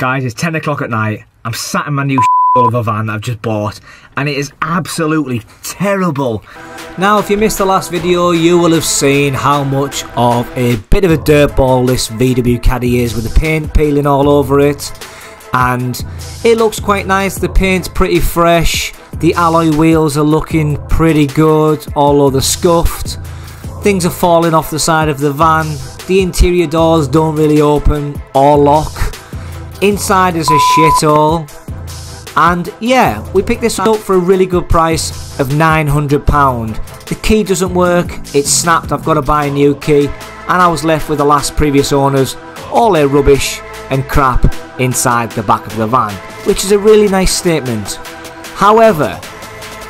Guys, it's 10 o'clock at night. I'm sat in my new over van I've just bought, and it is absolutely terrible. Now, if you missed the last video, you will have seen how much of a bit of a dirtball this VW Caddy is, with the paint peeling all over it. And it looks quite nice, the paint's pretty fresh, the alloy wheels are looking pretty good, although they're scuffed. Things are falling off the side of the van, the interior doors don't really open or lock. Inside is a shithole. And yeah, we picked this up for a really good price of £900. The key doesn't work, it's snapped, I've got to buy a new key, and I was left with the last previous owners, all their rubbish and crap inside the back of the van, which is a really nice statement. However,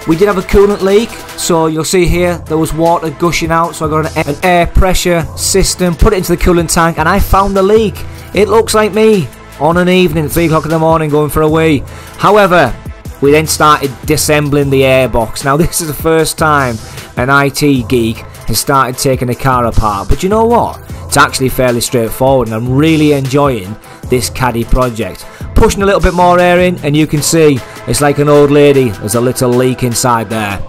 we did have a coolant leak, so you'll see here there was water gushing out, so I got an air pressure system, put it into the coolant tank, and I found the leak. It looks like me on an evening, 3 o'clock in the morning, going for a wee. However, we then started disassembling the airbox. Now, this is the first time an IT geek has started taking a car apart, but you know what? It's actually fairly straightforward, and I'm really enjoying this Caddy project. Pushing a little bit more air in, and you can see it's like an old lady. There's a little leak inside there.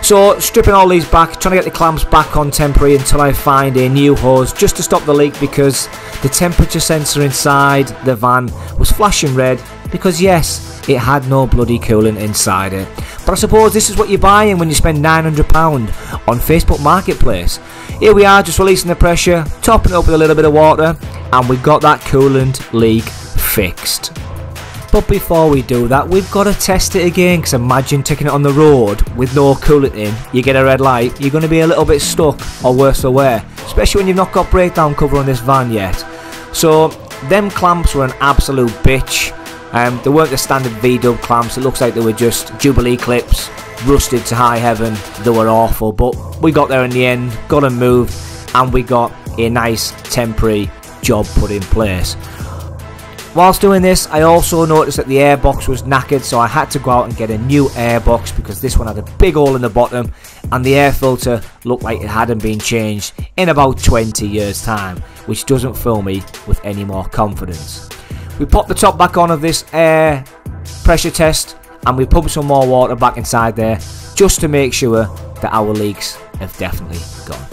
So, stripping all these back, trying to get the clamps back on temporary until I find a new hose just to stop the leak, because the temperature sensor inside the van was flashing red because yes, it had no bloody coolant inside it. But I suppose this is what you're buying when you spend £900 on Facebook Marketplace. Here we are, just releasing the pressure, topping it up with a little bit of water, and we've got that coolant leak fixed. But before we do that, we've got to test it again, because imagine taking it on the road with no coolant in, you get a red light, you're going to be a little bit stuck, or worse for wear, especially when you've not got breakdown cover on this van yet. So them clamps were an absolute bitch. They weren't the standard V-dub clamps, it looks like they were just Jubilee clips, rusted to high heaven. They were awful, but we got there in the end, got them moved, and we got a nice temporary job put in place. Whilst doing this, I also noticed that the airbox was knackered, so I had to go out and get a new airbox, because this one had a big hole in the bottom and the air filter looked like it hadn't been changed in about 20 years time, which doesn't fill me with any more confidence. We popped the top back on of this air pressure test, and we pumped some more water back inside there just to make sure that our leaks have definitely gone.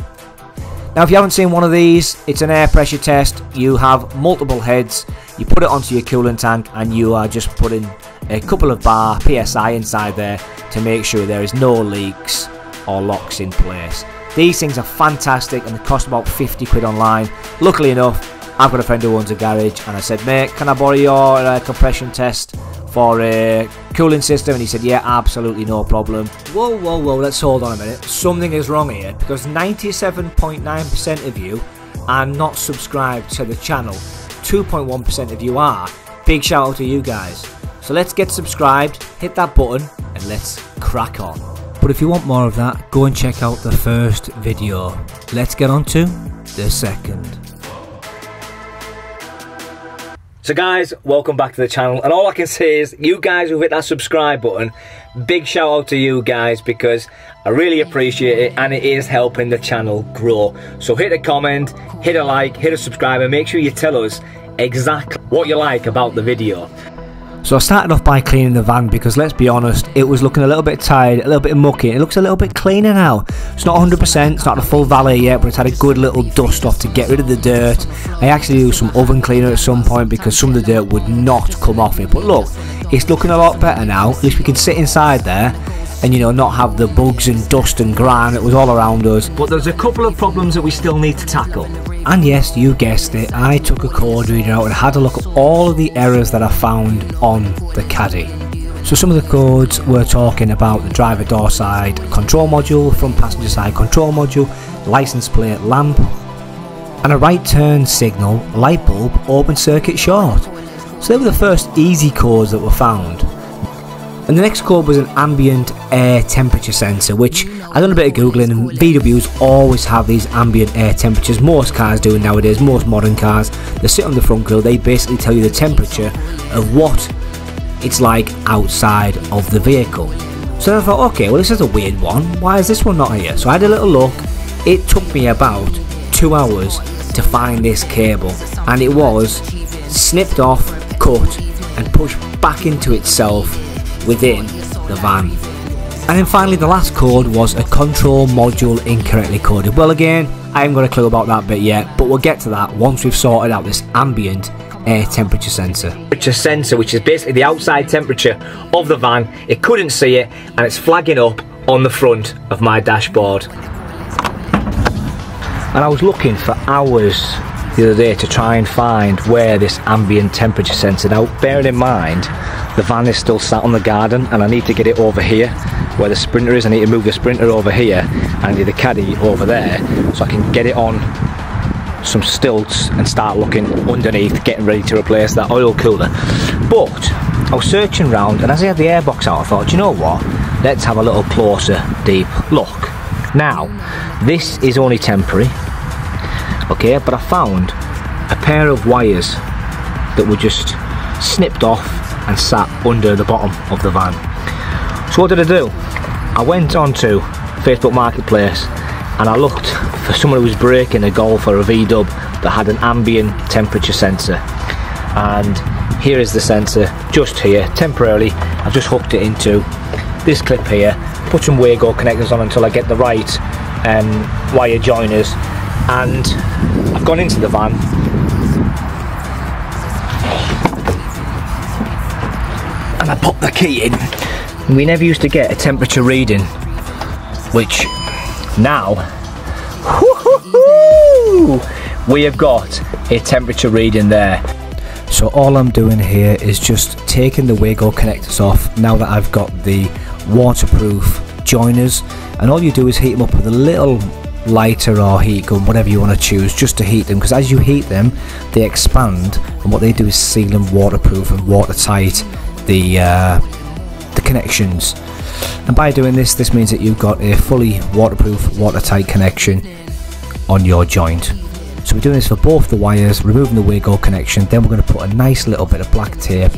Now, if you haven't seen one of these, it's an air pressure test. You have multiple heads, you put it onto your coolant tank, and you are just putting a couple of bar PSI inside there to make sure there is no leaks or locks in place. These things are fantastic, and they cost about 50 quid online. Luckily enough, I've got a friend who owns a garage, and I said, mate, can I borrow your compression test for a cooling system? And he said, yeah, absolutely no problem. Whoa, let's hold on a minute. Something is wrong here, because 97.9% of you are not subscribed to the channel. 2.1% of you are. Big shout out to you guys. So let's get subscribed, hit that button, and let's crack on. But if you want more of that, go and check out the first video. Let's get on to the second. So guys, welcome back to the channel, and all I can say is, you guys who've hit that subscribe button, big shout out to you guys, because I really appreciate it, and it is helping the channel grow. So hit a comment, hit a like, hit a subscribe, and make sure you tell us exactly what you like about the video. So I started off by cleaning the van, because let's be honest, it was looking a little bit tired, a little bit mucky. It looks a little bit cleaner now. It's not 100%, it's not a full valet yet, but it's had a good little dust off to get rid of the dirt. I actually used some oven cleaner at some point, because some of the dirt would not come off it. But look, it's looking a lot better now. At least we can sit inside there and, you know, not have the bugs and dust and grime that was all around us. But there's a couple of problems that we still need to tackle. And yes, you guessed it, I took a code reader out and had a look at all of the errors that I found on the Caddy. So some of the codes were talking about the driver door side control module, front passenger side control module, license plate lamp, and a right turn signal light bulb open circuit short. So they were the first easy codes that were found. And the next code was an ambient air temperature sensor, which I done a bit of googling, and VWs always have these ambient air temperatures. Most cars do nowadays, most modern cars. They sit on the front grille, they basically tell you the temperature of what it's like outside of the vehicle. So then I thought, okay, well, this is a weird one, why is this one not here? So I had a little look. It took me about 2 hours to find this cable, and it was snipped off, cut and push back into itself within the van. And then finally the last code was a control module incorrectly coded. Well, again, I haven't got a clue about that bit yet, but we'll get to that once we've sorted out this ambient air temperature sensor. Temperature sensor, which is basically the outside temperature of the van. It couldn't see it, and it's flagging up on the front of my dashboard. And I was looking for hours the other day to try and find where this ambient temperature sensor. Now, bearing in mind, the van is still sat on the garden, and I need to get it over here where the Sprinter is. I need to move the Sprinter over here, and I need the Caddy over there, so I can get it on some stilts and start looking underneath, getting ready to replace that oil cooler. But I was searching around, and as I had the airbox out, I thought, you know what, let's have a little closer deep look. Now, this is only temporary, okay, but I found a pair of wires that were just snipped off and sat under the bottom of the van. So what did I do? I went onto Facebook Marketplace and I looked for someone who was breaking a Golf or a V-dub that had an ambient temperature sensor. And here is the sensor, just here, temporarily. I've just hooked it into this clip here, put some Wago connectors on until I get the right wire joiners, and I've gone into the van. And I popped the key in. We never used to get a temperature reading, which now, we have got a temperature reading there. So all I'm doing here is just taking the Wago connectors off now that I've got the waterproof joiners, and all you do is heat them up with a little lighter or heat gun, whatever you want to choose, just to heat them, because as you heat them they expand, and what they do is seal them waterproof and watertight the connections. And by doing this means that you've got a fully waterproof, watertight connection on your joint. So we're doing this for both the wires, removing the Wago connection, then we're going to put a nice little bit of black tape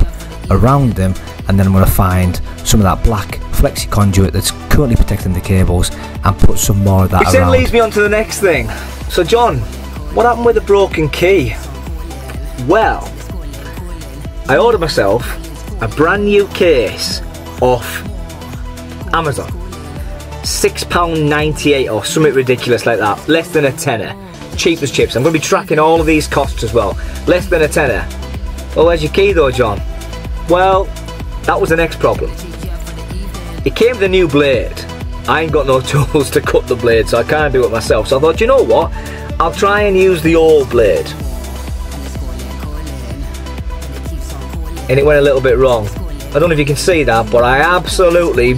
around them, and then I'm going to find some of that black flexi conduit that's currently protecting the cables and put some more of that Which around. then leads me on to the next thing. So John, what happened with the broken key? Well, I ordered myself a brand new case off Amazon. £6.98 or something ridiculous like that, less than a tenner. Cheap as chips. I'm going to be tracking all of these costs as well. Less than a tenner. Well, where's your key though, John? Well, that was the next problem. It came with a new blade. I ain't got no tools to cut the blade, so I can't do it myself. So I thought, you know what? I'll try and use the old blade. And it went a little bit wrong. I don't know if you can see that, but I absolutely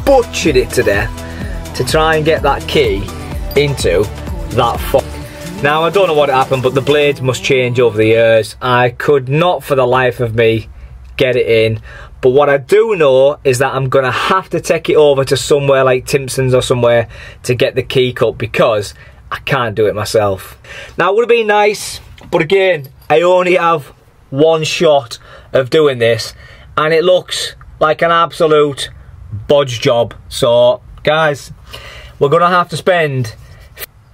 butchered it to death to try and get that key into that fob. Now, I don't know what happened, but the blades must change over the years. I could not for the life of me get it in. But what I do know is that I'm going to have to take it over to somewhere like Timpson's or somewhere to get the key cut, because I can't do it myself. Now, it would have been nice, but again, I only have one shot of doing this, and it looks like an absolute bodge job. So, guys, we're going to have to spend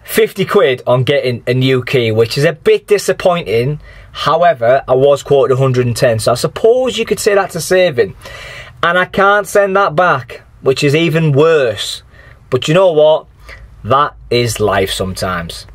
50 quid on getting a new key, which is a bit disappointing. However, I was quoted 110, so I suppose you could say that's a saving. And I can't send that back, which is even worse. But you know what? That is life sometimes.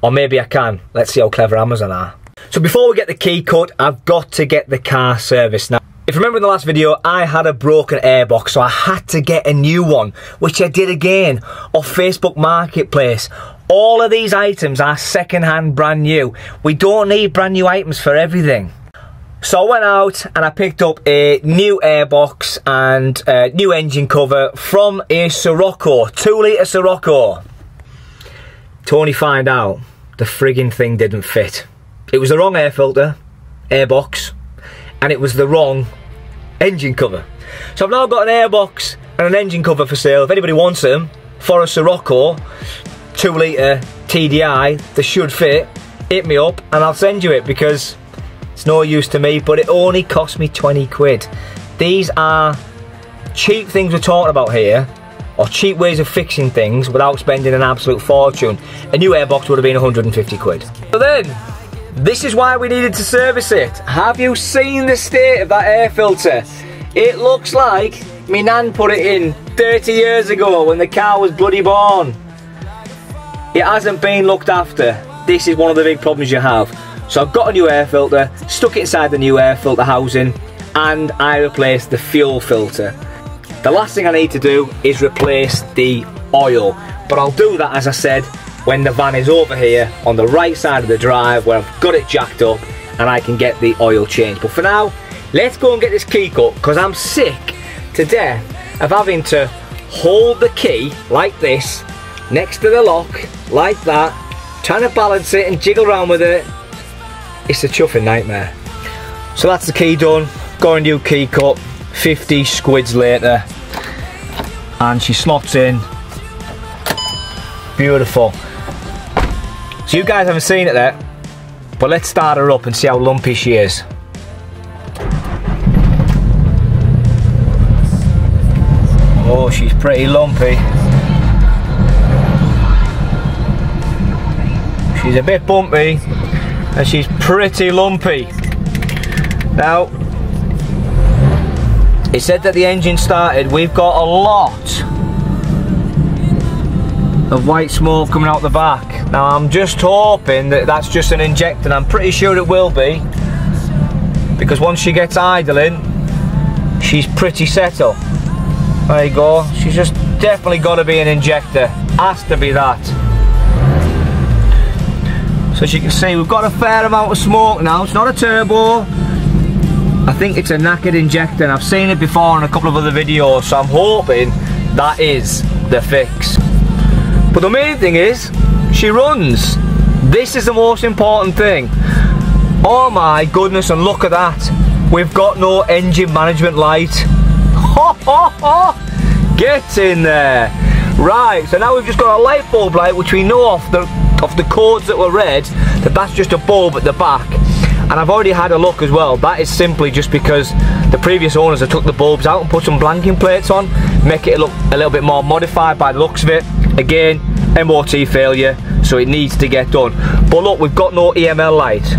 Or maybe I can. Let's see how clever Amazon are. So before we get the key cut, I've got to get the car serviced. Now, if you remember in the last video, I had a broken airbox, so I had to get a new one, which I did again off Facebook Marketplace. All of these items are second-hand, brand new. We don't need brand new items for everything. So I went out and I picked up a new airbox and a new engine cover from a Sirocco, 2-litre Sirocco. To only find out the frigging thing didn't fit. It was the wrong air filter, airbox, and it was the wrong engine cover. So I've now got an airbox and an engine cover for sale. If anybody wants them for a Sirocco 2-litre TDI, they should fit. Hit me up and I'll send you it, because it's no use to me, but it only cost me 20 quid. These are cheap things we're talking about here, or cheap ways of fixing things without spending an absolute fortune. A new airbox would have been 150 quid. So then, this is why we needed to service it. Have you seen the state of that air filter? It looks like my nan put it in 30 years ago when the car was bloody born. It hasn't been looked after. This is one of the big problems you have. So I've got a new air filter, stuck it inside the new air filter housing, and I replaced the fuel filter. The last thing I need to do is replace the oil, but I'll do that, as I said, when the van is over here on the right side of the drive where I've got it jacked up and I can get the oil changed. But for now, let's go and get this key cut, because I'm sick to death of having to hold the key like this next to the lock like that, trying to balance it and jiggle around with it. It's a chuffing nightmare. So that's the key done. Got a new key cut, 50 squids later, and she slots in. Beautiful. So you guys haven't seen it there, but let's start her up and see how lumpy she is. Oh, she's pretty lumpy. She's a bit bumpy, and she's pretty lumpy. Now, it said that the engine started. We've got a lot of white smoke coming out the back. Now I'm just hoping that that's just an injector, and I'm pretty sure it will be, because once she gets idling, she's pretty settled. There you go. She's just definitely got to be an injector. Has to be that. So as you can see, we've got a fair amount of smoke now. It's not a turbo. I think it's a knackered injector, and I've seen it before in a couple of other videos, so I'm hoping that is the fix. But the main thing is, she runs. This is the most important thing. Oh my goodness, and look at that. We've got no engine management light. Ho ho ho! Get in there. Right, so now we've just got a light bulb light, which we know off the codes that were red, that that's just a bulb at the back. And I've already had a look as well. That is simply just because the previous owners have took the bulbs out and put some blanking plates on, make it look a little bit more modified by the looks of it. Again, MOT failure, so it needs to get done. But look, we've got no EML light,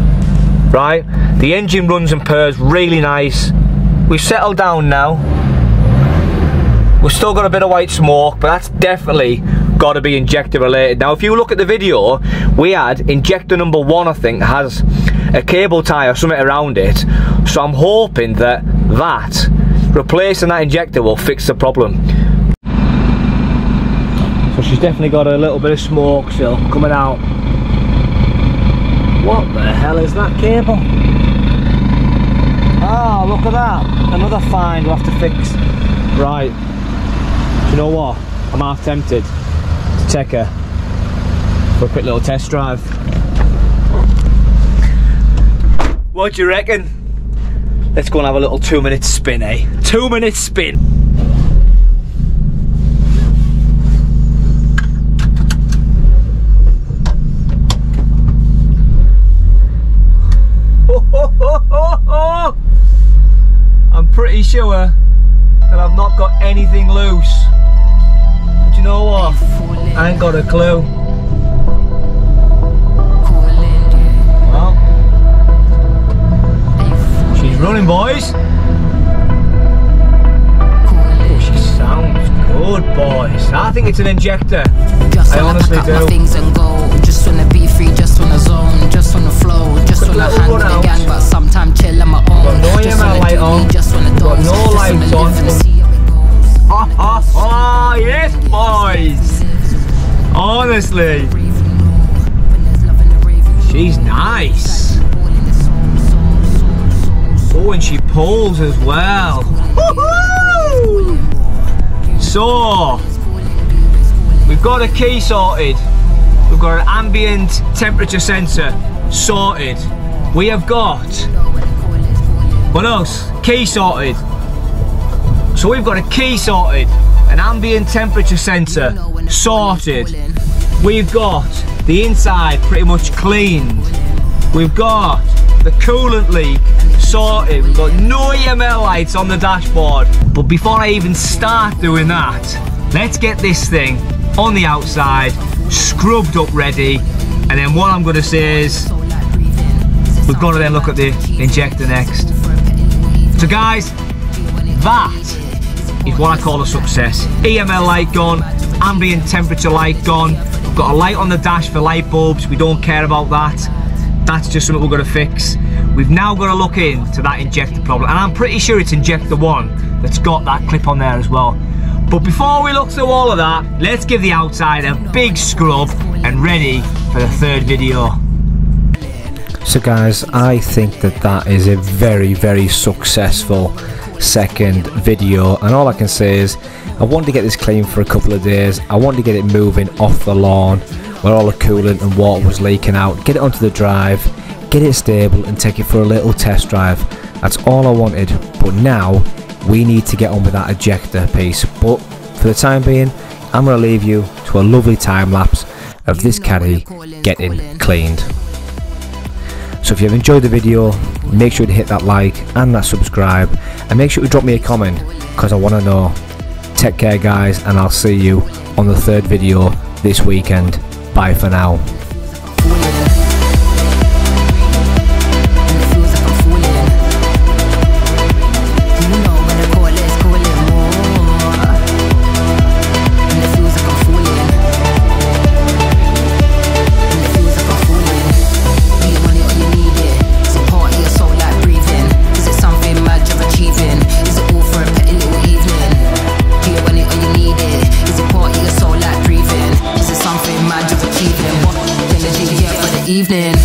right? The engine runs and purrs really nice. We've settled down now. We've still got a bit of white smoke, but that's definitely got to be injector related. Now if you look at the video, we had injector number 1, I think, has a cable tie or something around it, so I'm hoping that replacing that injector will fix the problem. So she's definitely got a little bit of smoke still coming out. What the hell is that cable? Oh, look at that, another find we'll have to fix. Right, do you know what, I'm half tempted to take her for a quick little test drive. What do you reckon? Let's go and have a little 2-minute spin, eh? 2-minute spin. I'm pretty sure that I've not got anything loose. But you know what? I ain't got a clue. Well, she's running, boys. Oh, she sounds good, boys. I think it's an injector. I honestly do. Things and go. Just wanna be free, just wanna zone, just wanna flow, just wanna hang with the gang, but sometimes chill on my own. Got no EML light on. Just wanna Got no lights on. Oh, yes, boys. Honestly, she's nice. Oh, and she pulls as well. So, we've got a key sorted. We've got an ambient temperature sensor sorted. We have got, what else? Key sorted. So we've got a key sorted, an ambient temperature sensor sorted. We've got the inside pretty much cleaned. We've got the coolant leak sorted. We've got no EML lights on the dashboard. But before I even start doing that, let's get this thing on the outside, scrubbed up ready, and then what I'm going to say is, we're going to then look at the injector next. So guys, that is what I call a success. EML light gone, ambient temperature light gone. We've got a light on the dash for light bulbs. We don't care about that. That's just something we're going to fix. We've now got to look into that injector problem, and I'm pretty sure it's injector 1 that's got that clip on there as well. But before we look through all of that, let's give the outside a big scrub and ready for the third video. So guys, I think that is a very, very successful second video, and all I can say is I wanted to get this clean for a couple of days. I wanted to get it moving off the lawn where all the coolant and water was leaking out, get it onto the drive, get it stable and take it for a little test drive. That's all I wanted. But now we need to get on with that ejector piece. But for the time being, I'm going to leave you to a lovely time lapse of this caddy getting cleaned. So if you've enjoyed the video, make sure to hit that like and that subscribe, and make sure to drop me a comment because I want to know. Take care guys, and I'll see you on the third video this weekend. Bye for now. Evening.